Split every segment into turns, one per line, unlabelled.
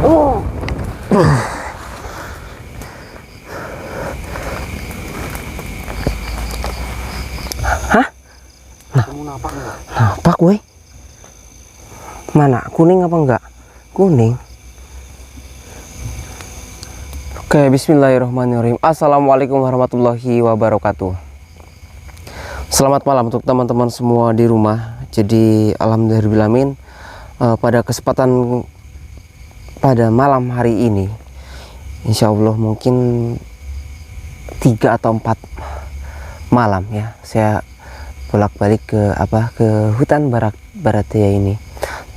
Hah?
Kamu napak enggak?
Napak woi. Mana? Kuning apa enggak? Kuning. Oke, bismillahirrahmanirrahim. Assalamualaikum warahmatullahi wabarakatuh. Selamat malam untuk teman-teman semua di rumah. Jadi alhamdulillahirrahmanirrahim, pada kesempatan pada malam hari ini, insya Allah mungkin 3 atau 4 malam ya, saya bolak-balik ke hutan Bharataya ini.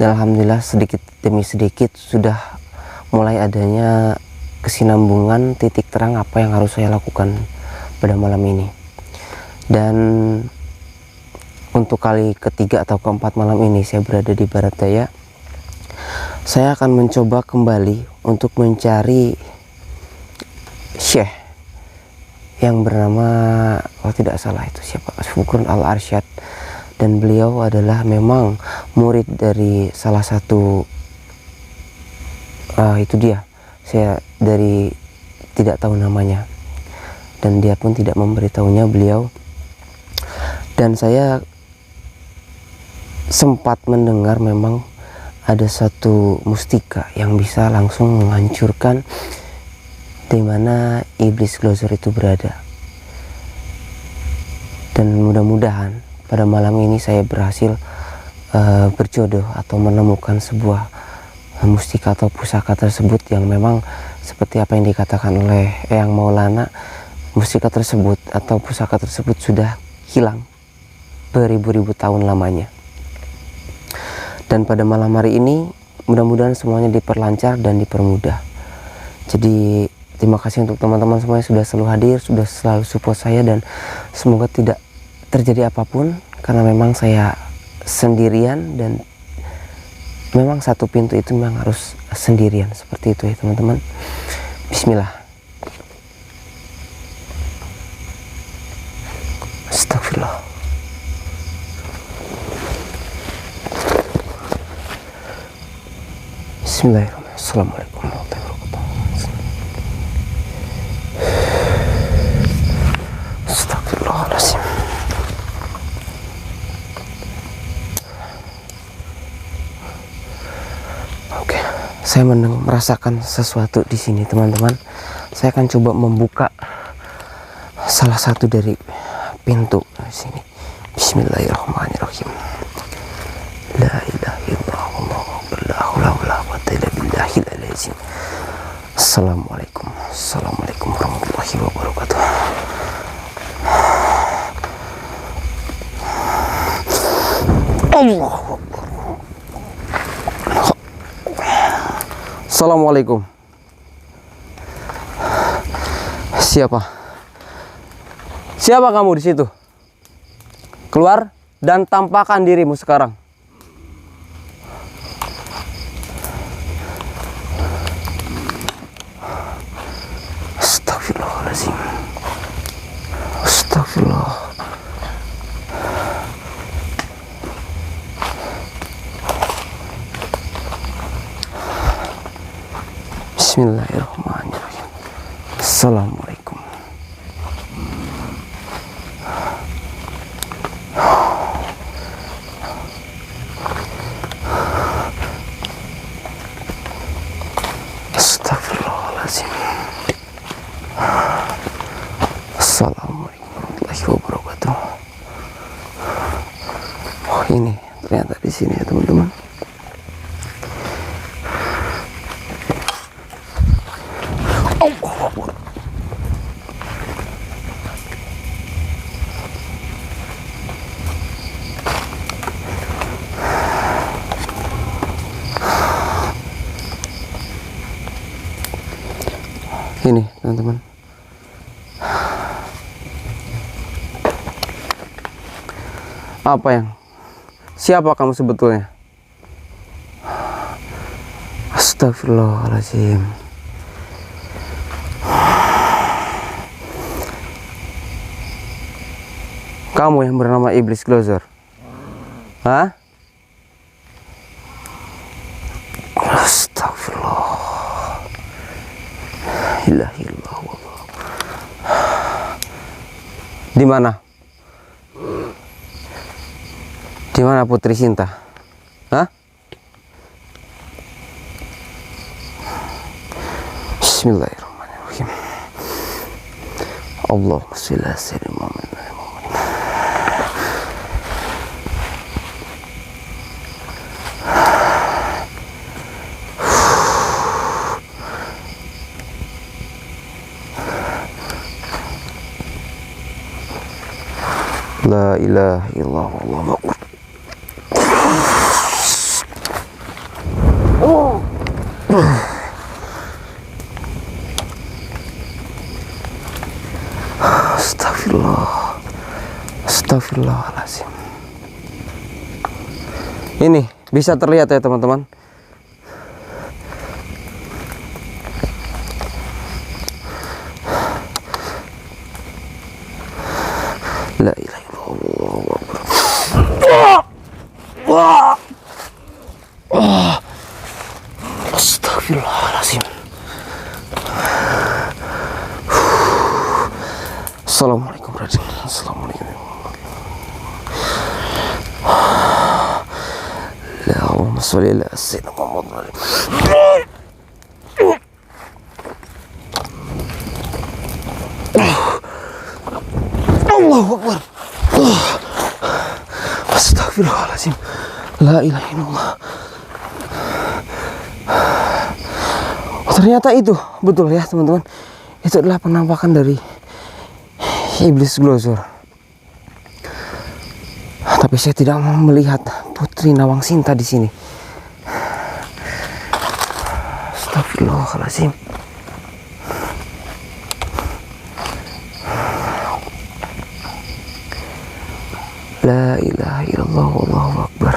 Dan alhamdulillah sedikit demi sedikit sudah mulai adanya kesinambungan titik terang apa yang harus saya lakukan pada malam ini. Dan untuk kali ketiga atau keempat malam ini saya berada di Bharataya, saya akan mencoba kembali untuk mencari Syekh yang bernama, kalau tidak salah itu siapa, Syukrun Al-Arsyad. Dan beliau adalah memang murid dari salah satu itu dia, saya dari tidak tahu namanya, dan dia pun tidak memberitahunya beliau. Dan saya sempat mendengar memang ada satu mustika yang bisa langsung menghancurkan di mana iblis Glozor itu berada. Dan mudah-mudahan pada malam ini saya berhasil berjodoh atau menemukan sebuah mustika atau pusaka tersebut yang memang seperti apa yang dikatakan oleh Eyang Maulana, mustika tersebut atau pusaka tersebut sudah hilang beribu-ribu tahun lamanya. Dan pada malam hari ini mudah-mudahan semuanya diperlancar dan dipermudah. Jadi terima kasih untuk teman-teman semua yang sudah selalu hadir, sudah selalu support saya, dan semoga tidak terjadi apapun karena memang saya sendirian dan memang satu pintu itu memang harus sendirian, seperti itu ya teman-teman. Bismillah. Astagfirullah. Bismillahirrahmanirrahim. Assalamualaikum warahmatullahi wabarakatuh. Astagfirullahaladzim. Oke, saya merasakan sesuatu di sini teman-teman. Saya akan coba membuka salah satu dari pintu di sini. Bismillahirrahmanirrahim. La ilaha illallah. Assalamualaikum warahmatullahi wabarakatuh. Allah. Assalamualaikum. Siapa kamu di situ? Keluar dan tampakkan dirimu sekarang. Astagfirullahaladzim. Astagfirullah. Bismillahirrahmanirrahim. Assalamualaikum. Astagfirullahaladzim. Assalamualaikum warahmatullahi wabarakatuh. Oh, ini ternyata di sini ya teman-teman. Ini teman-teman, apa yang, siapa kamu sebetulnya? Astagfirullahaladzim. Kamu yang bernama Iblis Glozor? Hah? Astagfirullah. ilaha illallah. Di mana? Di mana Putri Sinta? Hah? Bismillahirrahmanirrahim. Allahumma sholli ala sayyidina Muhammad. La ilaha illallah, Allahu akbar. Astagfirullah. Astagfirullahaladzim. Ini bisa terlihat ya teman-teman. La ilaha illallah. Astagfirullahaladzim. Assalamualaikum Raden. Assalamualaikum. Allahumma sholli ala sayyidina Muhammad. Allahu akbar. Astagfirullahaladzim. La ilaha illallah. Ternyata itu betul ya teman-teman. Itu adalah penampakan dari iblis glosor. Tapi saya tidak mau melihat Putri Nawang Sinta di sini. Astagfirullahaladzim. La ilaha illallah, wallahu akbar.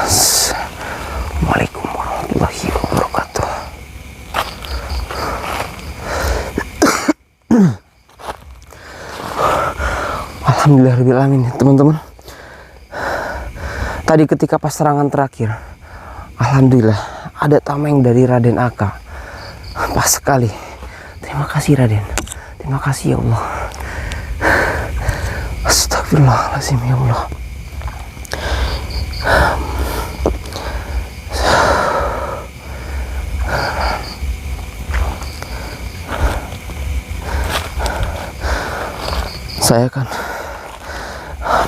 Assalamualaikum warahmatullahi wabarakatuh. Alhamdulillahirabbil alamin teman-teman. Tadi ketika pas serangan terakhir, alhamdulillah ada tameng dari Raden Aka. Pas sekali. Terima kasih Raden. Terima kasih ya Allah. Astagfirullahaladzim ya Allah. Saya akan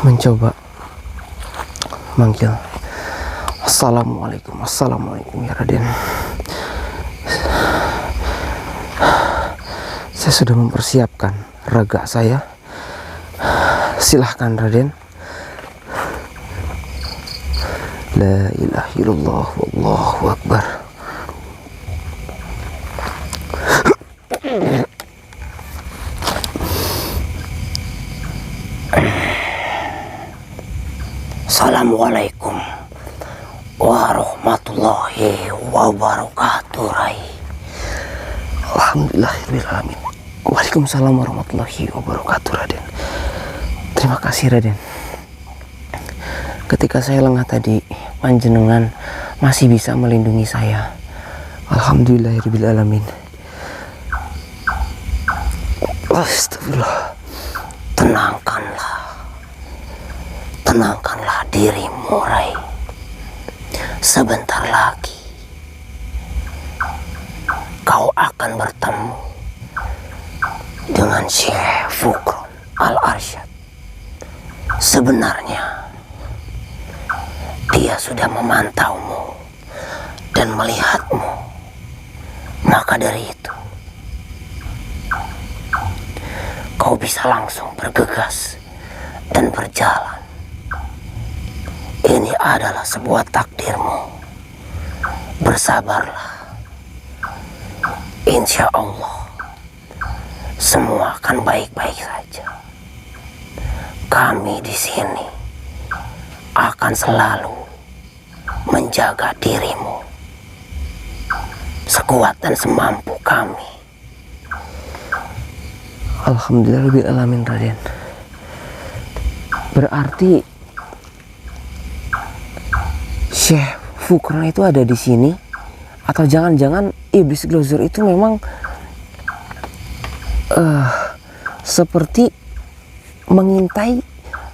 mencoba manggil Assalamualaikum, Assalamualaikum ya Raden. Saya sudah mempersiapkan raga saya. Silahkan Raden. La ilaha illallah, wallahu akbar. Assalamualaikum warahmatullahi wabarakatuh, Rai. Alhamdulillahirabbil alamin. Waalaikumsalam warahmatullahi wabarakatuh, Raden. Terima kasih Raden. Ketika saya lengah tadi, panjenengan masih bisa melindungi saya. Alhamdulillahirabbil alamin. Astagfirullah. Tenangkanlah dirimu, Rai. Sebentar lagi kau akan bertemu dengan Syekh Fukron Al-Arsyad. Sebenarnya dia sudah memantaumu dan melihatmu. Maka dari itu kau bisa langsung bergegas dan berjalan. Ini adalah sebuah takdirmu. Bersabarlah. Insya Allah semua akan baik-baik saja. Kami di sini akan selalu menjaga dirimu sekuat dan semampu kami. Alhamdulillahirobbilalamin, Raden. Berarti Syekh Fukron itu ada di sini, atau jangan-jangan iblis Glozor itu memang seperti mengintai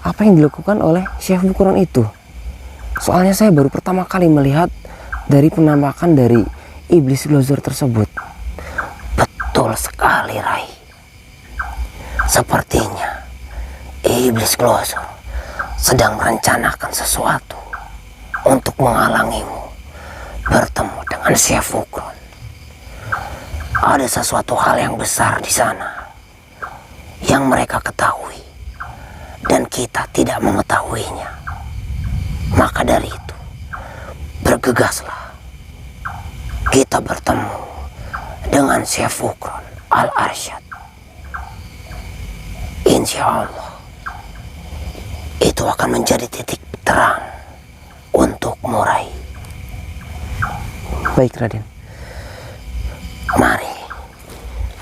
apa yang dilakukan oleh Syekh Fukron itu. Soalnya saya baru pertama kali melihat dari penampakan dari iblis Glozor tersebut. Betul sekali, Rai. Sepertinya iblis Glozor sedang merencanakan sesuatu untuk menghalangimu bertemu dengan Syekh Fukron. Ada sesuatu hal yang besar di sana yang mereka ketahui dan kita tidak mengetahuinya. Maka dari itu, bergegaslah kita bertemu dengan Syekh Fukron Al-Arsyad. Insya Allah itu akan menjadi titik terang untuk Rai. Baik, Raden. Mari.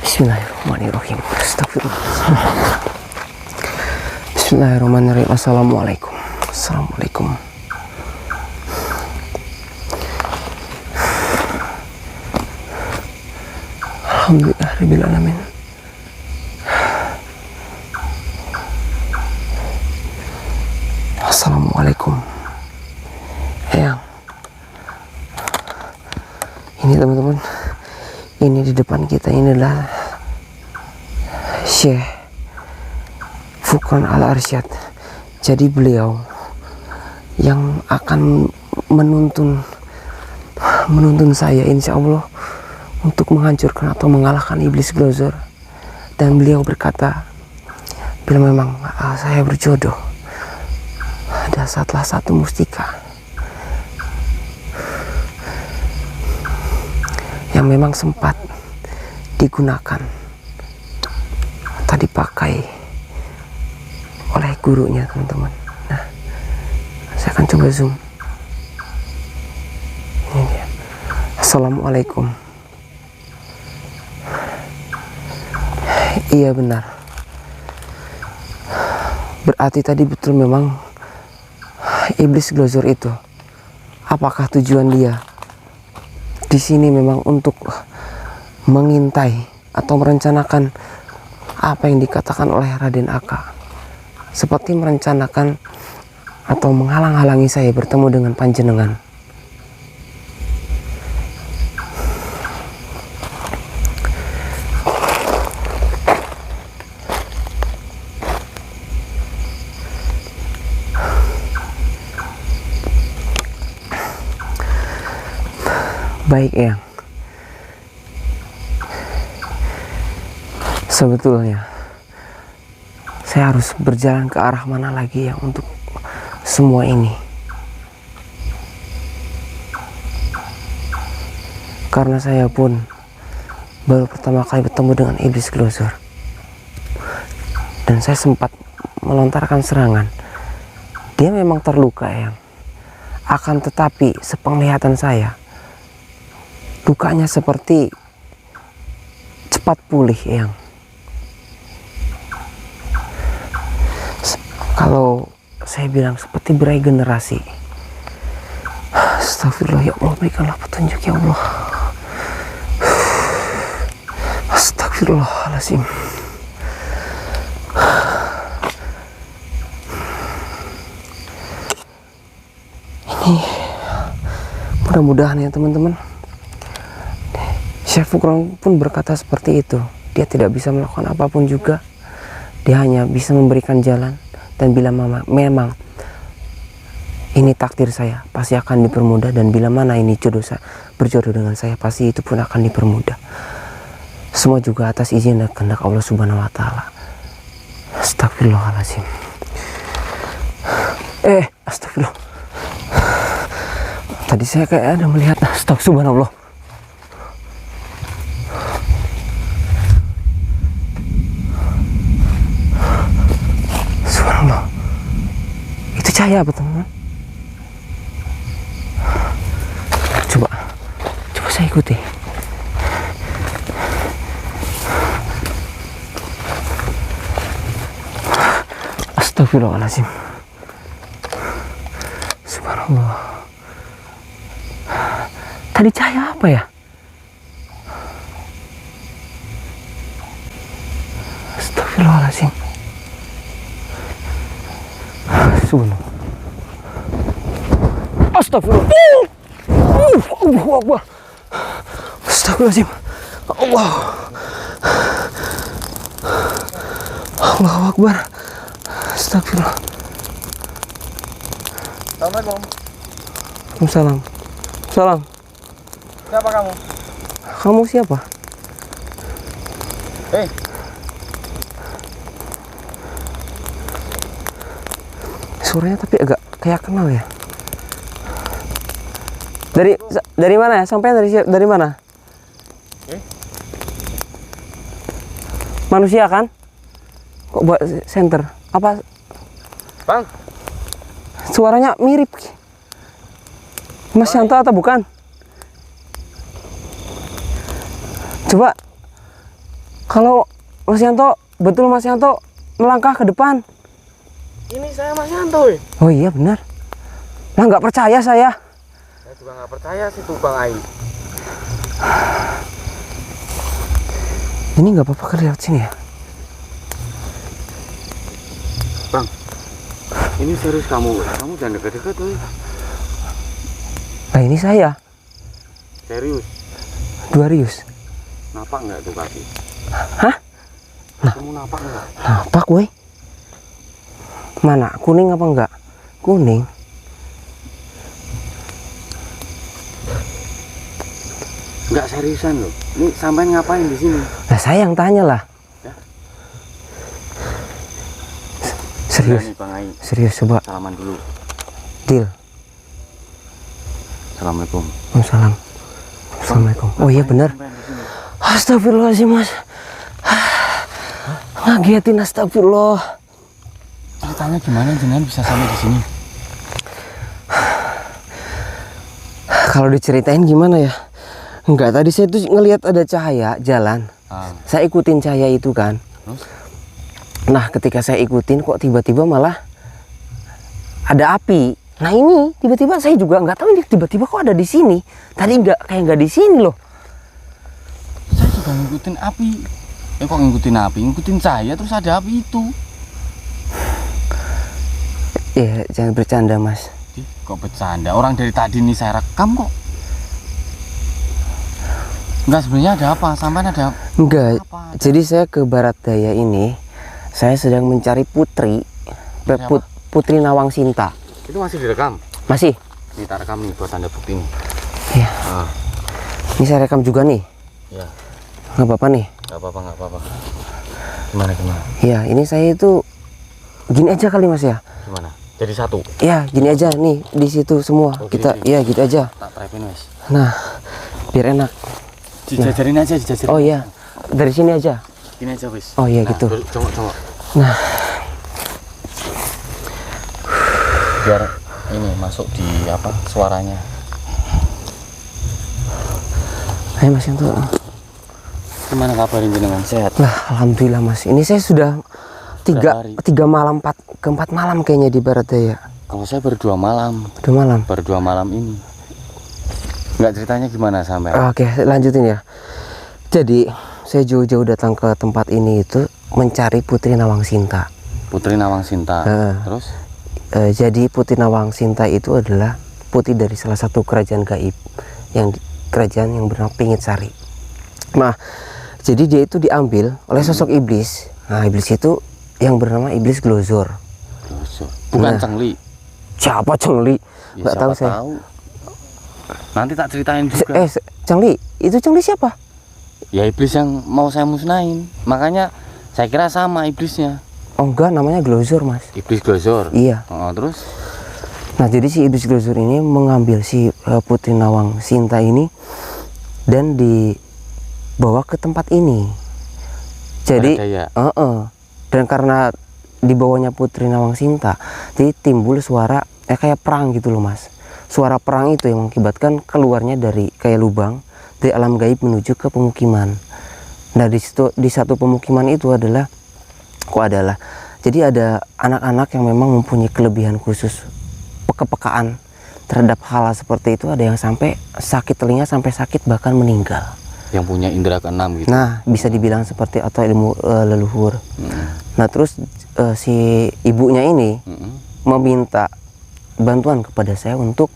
Bismillahirrahmanirrahim. Astagfirullah. Bismillahirrahmanirrahim. Assalamualaikum. Assalamualaikum. Alhamdulillahirrahmanirrahim. Assalamualaikum. Eyang. Ini teman-teman, ini di depan kita ini adalah Syekh Fukron Al-Arsyad. Jadi beliau yang akan menuntun saya insya Allah untuk menghancurkan atau mengalahkan iblis Glozor. Dan beliau berkata, bila memang saya berjodoh, ada salah satu mustika yang memang sempat digunakan atau dipakai oleh gurunya, teman-teman. Nah, saya akan coba zoom. Ini dia. Assalamualaikum. Iya, benar. Berarti tadi betul memang iblis Glozor itu. Apakah tujuan dia di sini memang untuk mengintai atau merencanakan apa yang dikatakan oleh Raden Aka, seperti merencanakan atau menghalang-halangi saya bertemu dengan panjenengan? Baik, Eyang. Sebetulnya saya harus berjalan ke arah mana lagi yang untuk semua ini? Karena saya pun baru pertama kali bertemu dengan iblis Glozor, dan saya sempat melontarkan serangan. Dia memang terluka, Eyang. Akan tetapi sepenglihatan saya, lukanya seperti cepat pulih, Eyang. Kalau saya bilang seperti beregenerasi. Astagfirullah, ya Allah, berikanlah petunjuk, ya Allah. Astagfirullahaladzim. Ini mudah-mudahan ya teman-teman, Syekh Fukron pun berkata seperti itu. Dia tidak bisa melakukan apapun juga. Dia hanya bisa memberikan jalan. Dan bila memang ini takdir saya, pasti akan dipermudah. Dan bila mana ini berjodoh dengan saya, pasti itu pun akan dipermudah. Semua juga atas izin dan kehendak Allah Subhanahu wa Ta'ala. Astagfirullahaladzim. Astagfirullah. Tadi saya kayak ada melihat. Astagfirullah. Subhanallah. Itu cahaya apa, teman-teman? Coba saya ikuti. Astagfirullahaladzim. Subhanallah. Tadi cahaya apa ya? Astagfirullahaladzim. Subhanallah. Astagfirullah. Allahu Akbar. Astagfirullahaladzim. Allah. Allahu Akbar. Astagfirullah.
Assalamualaikum.
Waalaikumsalam. Salam.
Siapa kamu?
Kamu siapa? Suaranya tapi agak kayak kenal ya. Dari mana ya? Sampai dari mana? Manusia kan? Kok buat center? Apa?
Bang.
Suaranya mirip. Mas Yanto atau bukan? Coba. Kalau Mas Yanto, betul Mas Yanto melangkah ke depan.
Ini saya Mas Yanto.
Oh iya benar. Nah nggak percaya saya.
Saya juga nggak percaya sih tuh Bang Ai.
Ini nggak apa-apa kan lewat sini ya?
Bang, ini serius kamu jangan deket-deket tuh.
Nah ini saya.
Serius.
Darius.
Napak nggak tuh kaki?
Hah? Nah.
Kamu napak nggak?
Napak weh. Mana? Kuning apa enggak? Kuning.
Nggak seriusan loh. Ini sampai ngapain di sini?
Nah saya yang tanya lah.
Ya.
Serius.
Nih Bang Ai.
Serius coba.
Salaman dulu.
Deal.
Assalamualaikum.
Waalaikumsalam. Assalamualaikum. Oh iya benar. Astagfirullahaladzim Mas. Ngagetin astagfirullah.
Ceritanya gimana jenengan bisa sampai di sini?
Kalau diceritain gimana ya? Enggak, tadi saya tuh ngelihat ada cahaya jalan. Saya ikutin cahaya itu kan.
Terus?
Nah, ketika saya ikutin kok tiba-tiba malah ada api. Nah, ini tiba-tiba saya juga nggak tahu ini tiba-tiba kok ada di sini. Tadi nggak di sini loh.
Saya juga ngikutin api. Kok ngikutin api? Ngikutin cahaya terus ada api itu.
Ya, jangan bercanda, Mas.
Kok bercanda? Orang dari tadi nih saya rekam kok. Enggak, sebenarnya ada apa? Sampai ada
Enggak.
apa?
Jadi saya ke Barat Daya ini, saya sedang mencari putri, Putri Nawang Sinta.
Itu masih direkam?
Masih?
Ini tak rekam nih buat tanda bukti nih.
Iya. Ini saya rekam juga nih.
Iya.
Nggak apa-apa nih.
Nggak apa-apa. Gimana?
Iya, ini saya itu gini aja kali Mas ya.
Gimana? Jadi satu.
Iya, gini aja nih di situ semua.
Oh,
kita
gini.
iya gitu aja.
Tak trapin wes.
Nah, biar enak.
Dijajarin aja, dijajarin.
Oh iya. Dari sini aja.
Gini aja wes.
Oh iya
Nah,
gitu.
Congok.
Nah,
Biar ini masuk di apa suaranya.
ayo Mas Yanto.
Gimana kabarin jenengan, sehat?
Lah, alhamdulillah Mas. Ini saya sudah
Berapa hari?
3 malam, 4 malam kayaknya di Barat Daya.
Kalau saya baru 2 malam.
2 malam.
Baru 2 malam ini. Nggak, ceritanya gimana sampai?
Oke, lanjutin ya. Jadi, saya jauh-jauh datang ke tempat ini itu mencari Putri Nawang Sinta.
Putri Nawang Sinta. Terus?
Jadi Putri Nawang Sinta itu adalah putri dari salah satu kerajaan gaib, kerajaan yang bernama Pingitsari. Nah, jadi dia itu diambil oleh sosok iblis. Nah, iblis itu yang bernama iblis Glozor.
Bukan
Nah.
Cengli.
Siapa Cengli?
Ya,
Nggak tahu
siapa
saya.
tahu. Nanti tak ceritain juga.
Cengli, itu Cengli siapa?
Ya iblis yang mau saya musnahin. Makanya saya kira sama iblisnya.
Oh enggak, namanya Glozor Mas.
Iblis Glozor.
Iya.
Oh, terus?
Nah, jadi si iblis Glozor ini mengambil si Putri Nawang Sinta ini dan dibawa ke tempat ini. Jadi,
Barat Daya.
dan karena dibawanya Putri Nawang Sinta, jadi timbul suara kayak perang gitu loh Mas. Suara perang itu yang mengakibatkan keluarnya dari kayak lubang dari alam gaib menuju ke pemukiman. Nah, di satu pemukiman itu adalah Jadi ada anak-anak yang memang mempunyai kelebihan khusus, kepekaan terhadap hal seperti itu. Ada yang sampai sakit telinga, sampai sakit bahkan meninggal.
Yang punya indera keenam gitu.
Nah, bisa dibilang seperti atau ilmu leluhur. Nah, terus si ibunya ini meminta bantuan kepada saya untuk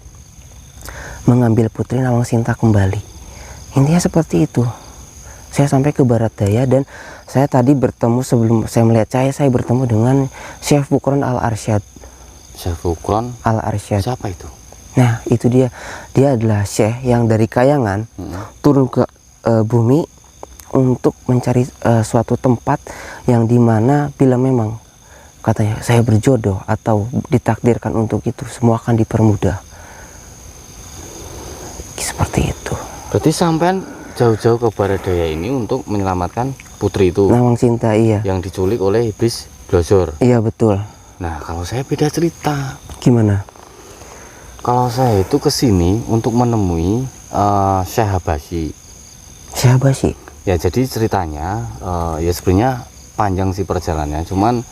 mengambil Putri Nawang Sinta kembali. Intinya seperti itu. Saya sampai ke Barat Daya dan saya tadi bertemu, sebelum saya melihat cahaya, saya bertemu dengan Syekh Fukron Al-Arsyad.
Syekh Fukron
Al-Arsyad.
siapa itu?
Nah, itu dia. Dia adalah Syekh yang dari Kayangan turun ke bumi untuk mencari suatu tempat yang dimana bila memang katanya saya berjodoh atau ditakdirkan untuk itu, semua akan dipermudah. Seperti itu.
Berarti sampean jauh-jauh ke Barat Daya ini untuk menyelamatkan putri itu
Nawang Sinta, iya.
yang diculik oleh iblis Blozor.
Iya, betul.
Nah, kalau saya beda cerita.
Gimana?
Kalau saya itu kesini untuk menemui Syekh Habashi.
Siapa sih?
Ya, jadi ceritanya ya sebenarnya panjang sih perjalanannya. Cuman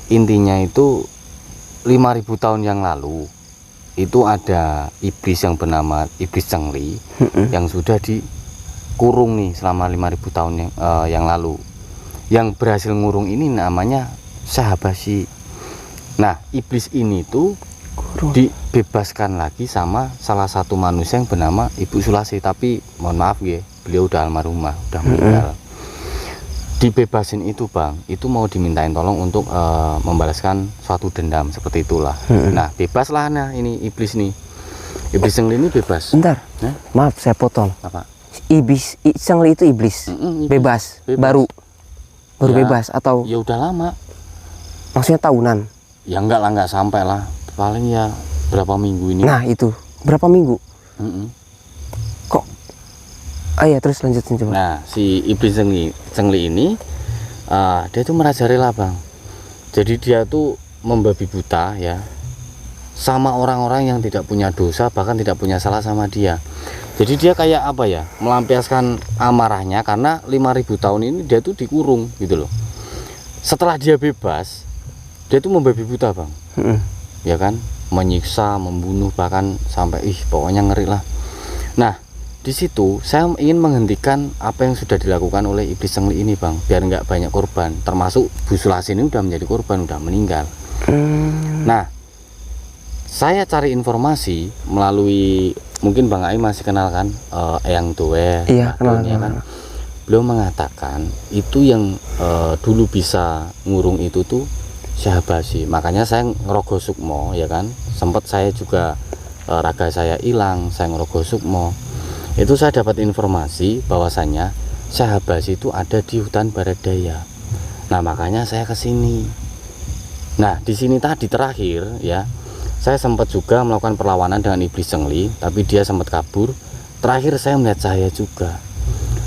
intinya itu 5.000 tahun yang lalu itu ada iblis yang bernama Iblis Cengli yang sudah dikurung nih selama 5.000 tahun yang lalu. Yang berhasil ngurung ini namanya Syekh Habashi. Nah, iblis ini tuh dibebaskan lagi sama salah satu manusia yang bernama Ibu Sulasi, tapi mohon maaf ya, beliau udah almarhumah, udah meninggal. Dibebasin itu Bang, itu mau dimintain tolong untuk membalaskan suatu dendam seperti itulah. Nah, bebaslah nah ini iblis nih. Iblis Cengli ini bebas.
Bentar. Maaf saya potong.
Apa?
Iblis Cengli itu iblis.
Iblis.
Bebas. Baru
Ya,
bebas atau
ya udah lama.
maksudnya tahunan?
Ya enggak lah, enggak sampai lah. Paling ya berapa minggu ini.
Nah, itu. Berapa minggu? Kok? Ah ya, terus lanjutin coba.
Nah, si Iblis Cengli ini dia tuh merajalela Bang. Jadi dia tuh membabi buta ya sama orang-orang yang tidak punya dosa, bahkan tidak punya salah sama dia. Jadi dia kayak apa ya, melampiaskan amarahnya karena 5.000 tahun ini dia tuh dikurung gitu loh. Setelah dia bebas, dia tuh membabi buta Bang. Ya kan, menyiksa, membunuh, bahkan sampai pokoknya ngeri lah. Nah, di situ saya ingin menghentikan apa yang sudah dilakukan oleh Iblis Cengli ini Bang, biar nggak banyak korban, termasuk Bu Sulasi ini udah menjadi korban, udah meninggal. Nah, saya cari informasi melalui, mungkin Bang Ai masih kenal kan, Eyang Doe.
Iya, kenal.
Ya kan? Beliau mengatakan itu yang dulu bisa ngurung itu tuh Syekh Habashi. Makanya saya ngerogoh sukmo ya kan, sempat saya juga raga saya hilang, saya ngerogoh sukmo. Itu saya dapat informasi bahwasannya Syekh Habashi itu ada di hutan Barat Daya. Nah, makanya saya ke sini. Nah, di sini tadi terakhir ya, saya sempat juga melakukan perlawanan dengan Iblis Cengli, tapi dia sempat kabur. Terakhir saya melihat cahaya juga.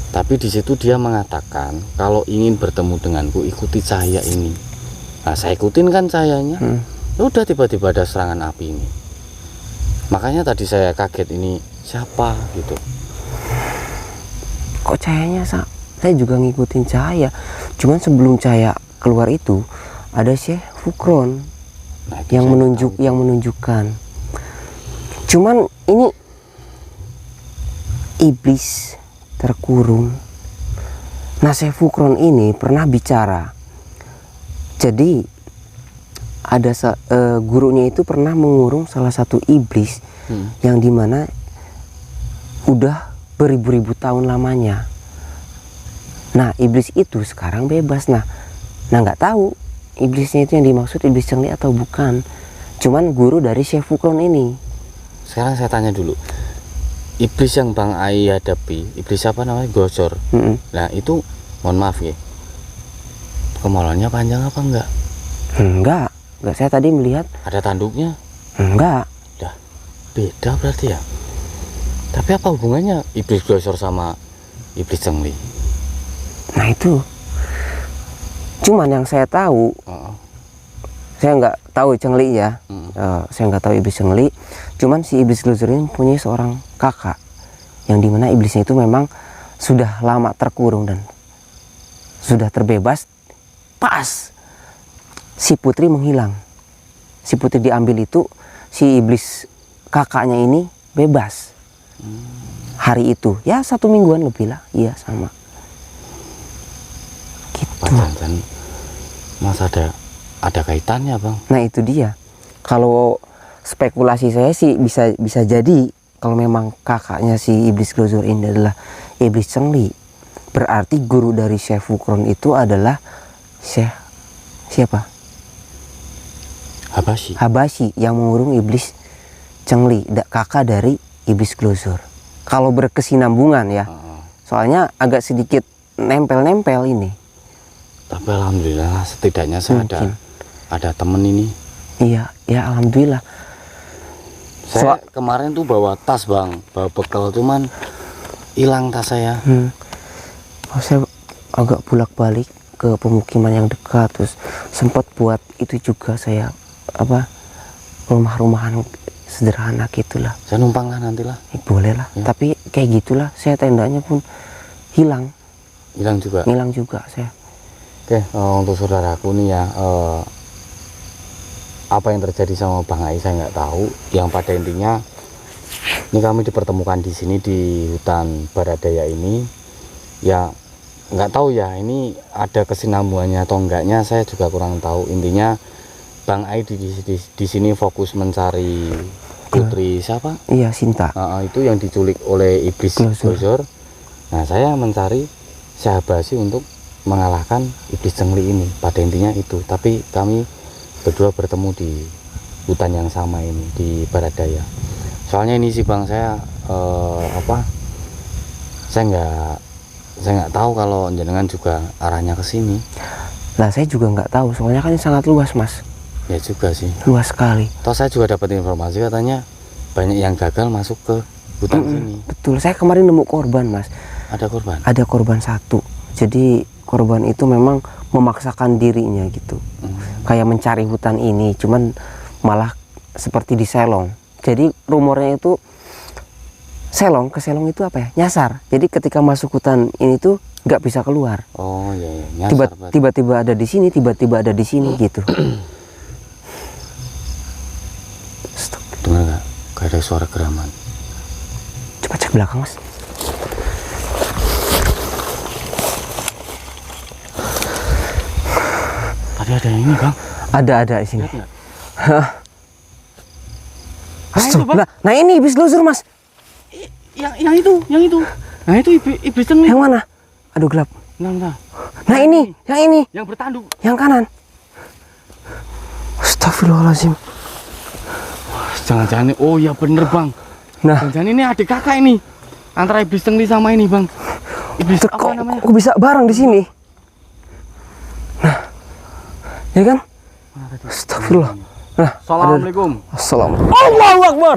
Tapi di situ dia mengatakan kalau ingin bertemu denganku, ikuti cahaya ini. Nah, saya ikutin kan cahayanya. Udah tiba-tiba ada serangan api ini. Makanya tadi saya kaget, ini siapa gitu.
Kok cahayanya saya juga ngikutin cahaya. Cuman sebelum cahaya keluar itu ada Syekh Fukron yang menunjukkan. Cuman ini iblis terkurung. Nah, Syekh Fukron ini pernah bicara. Jadi ada gurunya itu pernah mengurung salah satu iblis yang dimana udah beribu-ribu tahun lamanya. Nah, iblis itu sekarang bebas. Nah nggak tahu iblisnya itu yang dimaksud Iblis Cengli atau bukan. Cuman guru dari Syekh Fukron ini.
Sekarang saya tanya dulu, iblis yang Bang Ai hadapi, iblis apa namanya, Blozor. Nah, itu mohon maaf ya, kemaluannya panjang apa enggak?
Enggak, saya tadi melihat
Ada tanduknya?
enggak.
Dah, beda berarti ya. Tapi apa hubungannya Iblis Blozor sama Iblis Cengli?
Nah, itu. Cuman yang saya tahu, saya nggak tahu Cengli ya. Saya nggak tahu Iblis Cengli. Cuman si Iblis Blozor ini punya seorang kakak yang dimana iblisnya itu memang sudah lama terkurung dan sudah terbebas pas si putri menghilang. Si putri diambil itu, si iblis kakaknya ini bebas. Hari itu, ya 1 mingguan lebih lah, iya sama. Gitu.
Jangan Mas ada kaitannya bang?
Nah itu dia. Kalau spekulasi saya sih bisa jadi kalau memang kakaknya si iblis Glozor ini adalah iblis Chengli, berarti guru dari Syekh Wukron itu adalah Syekh siapa? Habashi yang mengurung iblis Chengli, kakak dari iblis Glozor. Kalau berkesinambungan ya, soalnya agak sedikit nempel-nempel ini.
Tapi alhamdulillah setidaknya saya ada temen ini.
Iya, ya alhamdulillah.
Saya kemarin tuh bawa tas bang, bawa bekal, cuman hilang tas saya.
Saya agak bolak-balik ke pemukiman yang dekat, terus sempat buat itu juga saya rumah-rumahan sederhana gitulah.
Saya numpang lah nantilah.
Boleh lah, ya. Tapi kayak gitulah, saya tendanya pun hilang.
Hilang juga saya. Oke, untuk saudaraku nih ya, apa yang terjadi sama Bang Ai saya nggak tahu. Yang pada intinya, ini kami dipertemukan di sini di hutan Baradaya ini. Ya nggak tahu ya, ini ada kesinambungannya atau enggaknya, saya juga kurang tahu. Intinya Bang Ai di sini fokus mencari putri siapa?
Iya, Sinta.
Itu yang diculik oleh iblis Glozor. Nah, saya mencari Habashi untuk mengalahkan iblis Chengli ini. Pada intinya itu. Tapi kami berdua bertemu di hutan yang sama ini di Baradaya. Soalnya ini sih bang, saya saya nggak tahu kalau jenengan juga arahnya ke sini.
Lah saya juga nggak tahu, soalnya kan sangat luas mas.
Ya juga sih.
Luas sekali.
Toh saya juga dapat informasi katanya banyak yang gagal masuk ke hutan sini.
Betul, saya kemarin nemu korban mas.
Ada korban?
Ada korban 1. Jadi korban itu memang memaksakan dirinya gitu. Kayak mencari hutan ini, cuman malah seperti di Selong. Jadi rumornya itu ke Selong itu apa ya? Nyasar. Jadi ketika masuk hutan ini tuh nggak bisa keluar.
Oh iya, nyasar.
Tiba-tiba ada di sini, tiba-tiba ada di sini gitu.
Dengar nggak? Kayak ada suara geraman.
Coba cek belakang mas.
Tadi ada yang ini bang.
Ada di sini.
Itu, bang.
Nah ini iblis Glozor mas.
Yang itu. Nah itu iblis Chengli.
Yang mana? Aduh gelap.
Nah.
Nah ini, yang ini.
Yang bertanduk.
Yang kanan. Astagfirullahaladzim.
Jangan-jangan, oh ya bener bang.
Nah,
jangan-jangan ini adik kakak ini. Antara iblis Chengli sama ini bang. Iblis apa namanya?
Kok bisa bareng di sini? Nah, ya kan? Astagfirullah. Nah,
Assalamualaikum.
Assalamualaikum. Allahu Akbar.